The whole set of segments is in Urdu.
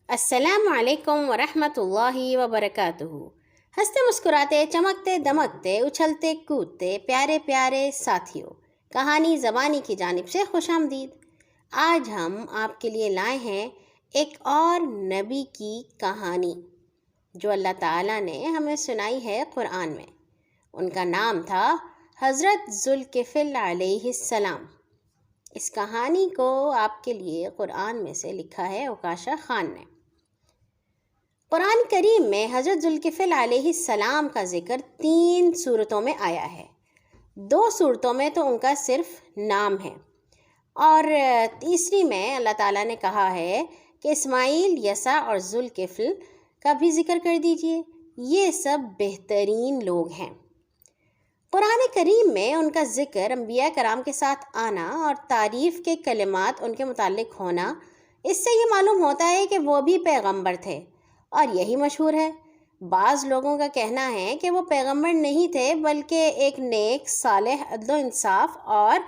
السلام علیکم ورحمۃ اللہ وبرکاتہ۔ ہنستے مسکراتے چمکتے دمکتے اچھلتے کودتے پیارے پیارے ساتھیوں، کہانی زبانی کی جانب سے خوش آمدید۔ آج ہم آپ کے لیے لائے ہیں ایک اور نبی کی کہانی جو اللہ تعالیٰ نے ہمیں سنائی ہے قرآن میں۔ ان کا نام تھا حضرت ذوالکفل علیہ السلام۔ اس کہانی کو آپ کے لیے قرآن میں سے لکھا ہے عکاشہ خان نے۔ قرآن کریم میں حضرت ذوالکفل علیہ السلام کا ذکر 3 صورتوں میں آیا ہے۔ 2 صورتوں میں تو ان کا صرف نام ہے، اور تیسری میں اللہ تعالیٰ نے کہا ہے کہ اسماعیل، یسع اور ذوالکفل کا بھی ذکر کر دیجئے، یہ سب بہترین لوگ ہیں۔ قرآن کریم میں ان کا ذکر انبیاء کرام کے ساتھ آنا اور تعریف کے کلمات ان کے متعلق ہونا، اس سے یہ معلوم ہوتا ہے کہ وہ بھی پیغمبر تھے، اور یہی مشہور ہے۔ بعض لوگوں کا کہنا ہے کہ وہ پیغمبر نہیں تھے بلکہ ایک نیک، صالح، عدل و انصاف اور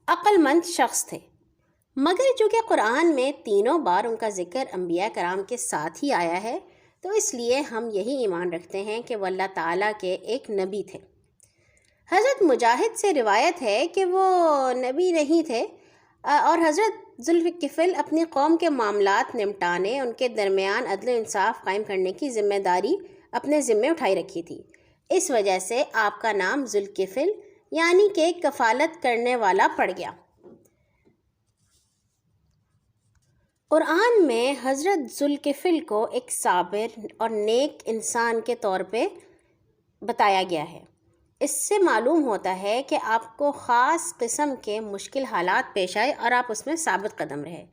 عقل مند شخص تھے، مگر چونکہ قرآن میں 3 بار ان کا ذکر انبیاء کرام کے ساتھ ہی آیا ہے، تو اس لیے ہم یہی ایمان رکھتے ہیں کہ وہ اللہ تعالیٰ کے ایک نبی تھے۔ حضرت مجاہد سے روایت ہے کہ وہ نبی نہیں تھے، اور حضرت ذوالکفل اپنی قوم کے معاملات نمٹانے، ان کے درمیان عدل و انصاف قائم کرنے کی ذمہ داری اپنے ذمے اٹھائی رکھی تھی۔ اس وجہ سے آپ کا نام ذوالکفل یعنی کہ کفالت کرنے والا پڑ گیا۔ قرآن میں حضرت ذوالکفل کو ایک صابر اور نیک انسان کے طور پہ بتایا گیا ہے۔ اس سے معلوم ہوتا ہے کہ آپ کو خاص قسم کے مشکل حالات پیش آئے اور آپ اس میں ثابت قدم رہے۔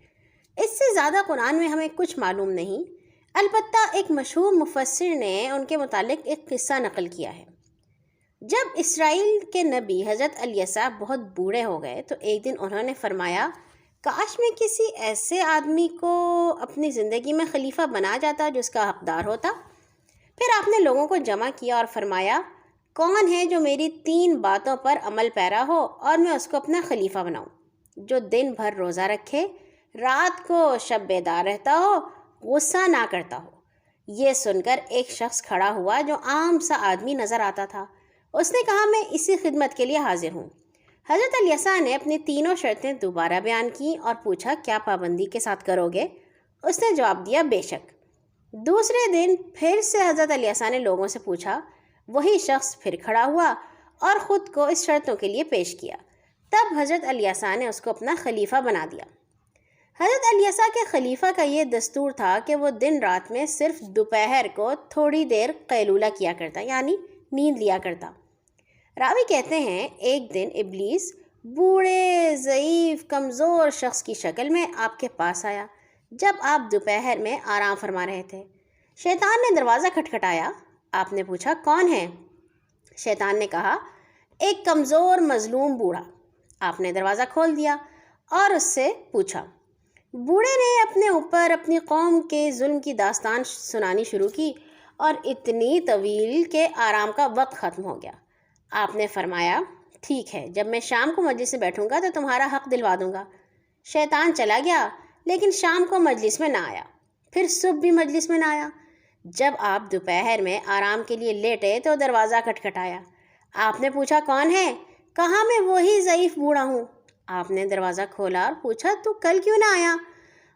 اس سے زیادہ قرآن میں ہمیں کچھ معلوم نہیں، البتہ ایک مشہور مفسر نے ان کے متعلق ایک قصہ نقل کیا ہے۔ جب اسرائیل کے نبی حضرت الیسع بہت بوڑھے ہو گئے تو ایک دن انہوں نے فرمایا، کاش میں کسی ایسے آدمی کو اپنی زندگی میں خلیفہ بنا جاتا جو اس کا حقدار ہوتا۔ پھر آپ نے لوگوں کو جمع کیا اور فرمایا، کون ہے جو میری 3 باتوں پر عمل پیرا ہو اور میں اس کو اپنا خلیفہ بناؤں؟ جو دن بھر روزہ رکھے، رات کو شب بیدار رہتا ہو، غصہ نہ کرتا ہو۔ یہ سن کر ایک شخص کھڑا ہوا جو عام سا آدمی نظر آتا تھا۔ اس نے کہا، میں اسی خدمت کے لیے حاضر ہوں۔ حضرت الیسع نے اپنی 3 شرطیں دوبارہ بیان کی اور پوچھا، کیا پابندی کے ساتھ کرو گے؟ اس نے جواب دیا، بے شک۔ دوسرے دن پھر سے حضرت الیسع نے لوگوں سے پوچھا۔ وہی شخص پھر کھڑا ہوا اور خود کو اس شرطوں کے لیے پیش کیا۔ تب حضرت الیسع نے اس کو اپنا خلیفہ بنا دیا۔ حضرت الیسع کے خلیفہ کا یہ دستور تھا کہ وہ دن رات میں صرف دوپہر کو تھوڑی دیر قیلولہ کیا کرتا، یعنی نیند لیا کرتا۔ راوی کہتے ہیں، ایک دن ابلیس بوڑھے، ضعیف، کمزور شخص کی شکل میں آپ کے پاس آیا جب آپ دوپہر میں آرام فرما رہے تھے۔ شیطان نے دروازہ کھٹکھٹایا۔ آپ نے پوچھا، کون ہے؟ شیطان نے کہا، ایک کمزور مظلوم بوڑھا۔ آپ نے دروازہ کھول دیا اور اس سے پوچھا۔ بوڑھے نے اپنے اوپر اپنی قوم کے ظلم کی داستان سنانی شروع کی، اور اتنی طویل کہ آرام کا وقت ختم ہو گیا۔ آپ نے فرمایا، ٹھیک ہے، جب میں شام کو مجلس میں بیٹھوں گا تو تمہارا حق دلوا دوں گا۔ شیطان چلا گیا، لیکن شام کو مجلس میں نہ آیا، پھر صبح بھی مجلس میں نہ آیا۔ جب آپ دوپہر میں آرام کے لیے لیٹے تو دروازہ کھٹکھٹایا۔ آپ نے پوچھا، کون ہے؟ کہا، میں وہی ضعیف بوڑھا ہوں۔ آپ نے دروازہ کھولا اور پوچھا، تو کل کیوں نہ آیا؟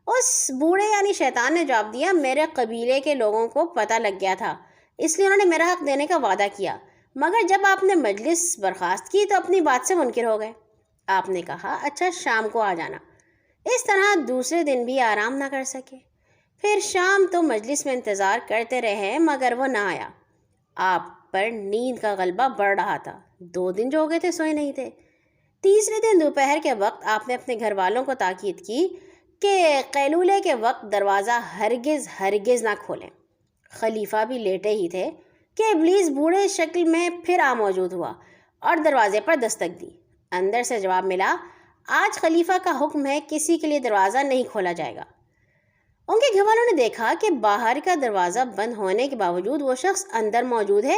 اس بوڑھے یعنی شیطان نے جواب دیا، میرے قبیلے کے لوگوں کو پتہ لگ گیا تھا، اس لیے انہوں نے میرا حق دینے کا وعدہ کیا، مگر جب آپ نے مجلس برخاست کی تو اپنی بات سے منکر ہو گئے۔ آپ نے کہا، اچھا شام کو آ جانا۔ اس طرح دوسرے دن بھی آرام نہ کر سکے۔ پھر شام تو مجلس میں انتظار کرتے رہے مگر وہ نہ آیا۔ آپ پر نیند کا غلبہ بڑھ رہا تھا، 2 دن جو ہو گئے تھے سوئے نہیں تھے۔ تیسرے دن دوپہر کے وقت آپ نے اپنے گھر والوں کو تاکید کی کہ قیلولے کے وقت دروازہ ہرگز نہ کھولیں۔ خلیفہ بھی لیٹے ہی تھے کہ ابلیس بوڑھے شکل میں پھر موجود ہوا اور دروازے پر دستک دی۔ اندر سے جواب ملا، آج خلیفہ کا حکم ہے، کسی کے لیے دروازہ نہیں کھولا جائے گا۔ ان کے گھر والوں نے دیکھا کہ باہر کا دروازہ بند ہونے کے باوجود وہ شخص اندر موجود ہے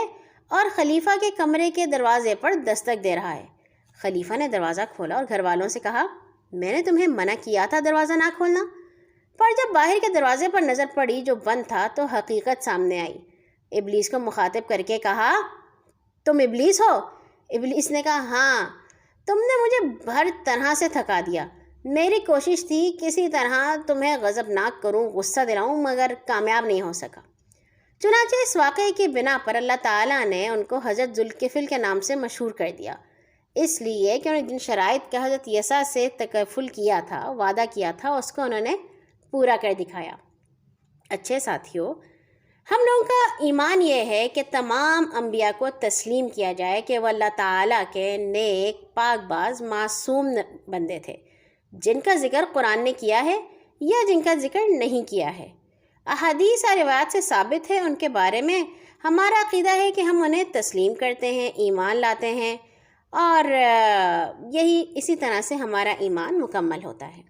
اور خلیفہ کے کمرے کے دروازے پر دستک دے رہا ہے۔ خلیفہ نے دروازہ کھولا اور گھر والوں سے کہا میں نے تمہیں منع کیا تھا دروازہ نہ کھولنا. پر جب باہر کے دروازے پر نظر پڑی جو بند تھا تو حقیقت سامنے آئی. ابلیس کو مخاطب کر کے کہا تم ابلیس ہو؟ ابلیس نے کہا ہاں، تم نے مجھے ہر طرح سے تھکا دیا. میری کوشش تھی کسی طرح تمہیں غضبناک کروں، غصہ دلاؤں، مگر کامیاب نہیں ہو سکا. چنانچہ اس واقعے کی بنا پر اللہ تعالیٰ نے ان کو حضرت ذوالکفل کے نام سے مشہور کر دیا، اس لیے کہ انہوں نے جن شرائط کا حضرت یسع سے تکفل کیا تھا، وعدہ کیا تھا، اس کو انہوں نے پورا کر دکھایا. اچھے ساتھیوں، ہم لوگوں کا ایمان یہ ہے کہ تمام انبیاء کو تسلیم کیا جائے کہ وہ اللہ تعالیٰ کے نیک، پاک باز، معصوم بندے تھے، جن کا ذکر قرآن نے کیا ہے یا جن کا ذکر نہیں کیا ہے. احادیث اور روایات سے ثابت ہے ان کے بارے میں. ہمارا عقیدہ ہے کہ ہم انہیں تسلیم کرتے ہیں، ایمان لاتے ہیں، اور اسی طرح سے ہمارا ایمان مکمل ہوتا ہے.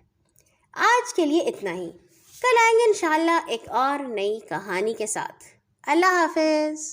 آج کے لیے اتنا ہی. کل آئیں گے انشاءاللہ ایک اور نئی کہانی کے ساتھ. اللہ حافظ.